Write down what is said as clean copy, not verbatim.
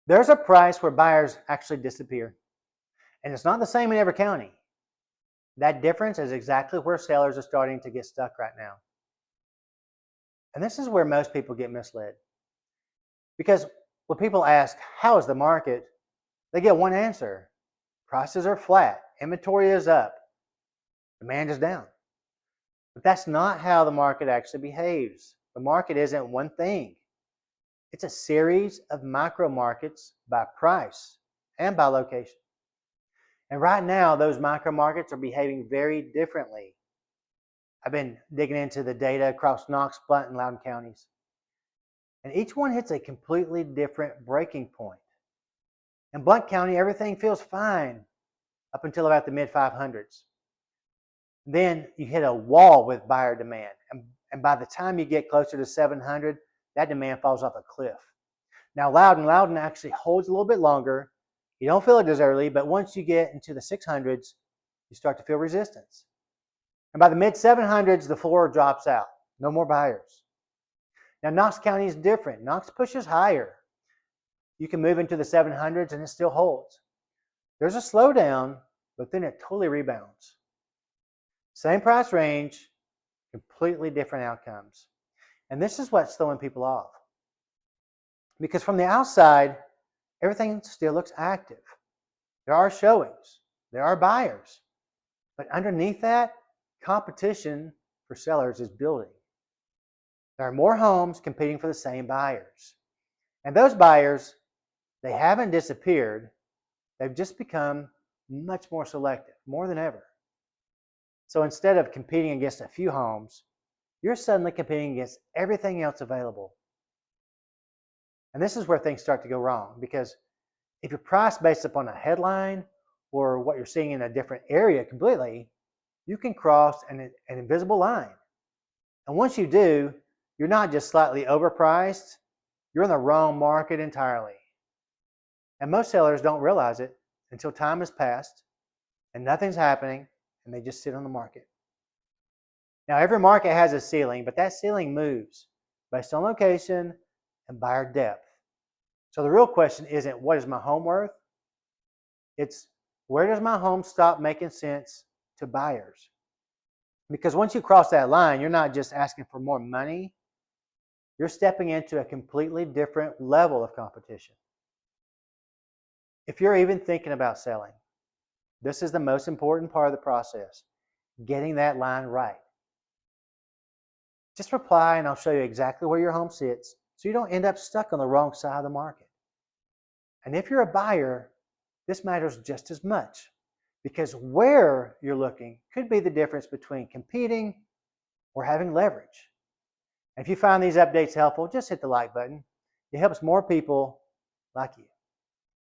There's a price where buyers actually disappear. And it's not the same in every county. That difference is exactly where sellers are starting to get stuck right now. And this is where most people get misled. Because when people ask, how is the market? They get one answer. Prices are flat. Inventory is up. Demand is down. But that's not how the market actually behaves. The market isn't one thing. It's a series of micro markets by price and by location. And right now, those micro markets are behaving very differently. I've been digging into the data across Knox, Blount, and Loudoun counties. And each one hits a completely different breaking point. In Blount County, everything feels fine up until about the mid-500s. Then you hit a wall with buyer demand. And by the time you get closer to 700, that demand falls off a cliff. Now, Loudoun actually holds a little bit longer. You don't feel it as early, but once you get into the 600s, you start to feel resistance. And by the mid-700s, the floor drops out. No more buyers. Now, Knox County is different. Knox pushes higher. You can move into the 700s and it still holds. There's a slowdown, but then it totally rebounds. Same price range, completely different outcomes. And this is what's throwing people off. Because from the outside, everything still looks active. There are showings. There are buyers. But underneath that, competition for sellers is building. There are more homes competing for the same buyers. And those buyers, they haven't disappeared. They've just become much more selective, more than ever. So instead of competing against a few homes, you're suddenly competing against everything else available. And this is where things start to go wrong, because if you're priced based upon a headline or what you're seeing in a different area completely, you can cross an invisible line. And once you do, you're not just slightly overpriced, you're in the wrong market entirely. And most sellers don't realize it until time has passed and nothing's happening and they just sit on the market. Now, every market has a ceiling, but that ceiling moves based on location and buyer depth. So the real question isn't what is my home worth? It's where does my home stop making sense to buyers? Because once you cross that line, you're not just asking for more money, you're stepping into a completely different level of competition. If you're even thinking about selling, this is the most important part of the process, getting that line right. Just reply and I'll show you exactly where your home sits so you don't end up stuck on the wrong side of the market. And if you're a buyer, this matters just as much, because where you're looking could be the difference between competing or having leverage. And if you find these updates helpful, just hit the like button. It helps more people like you.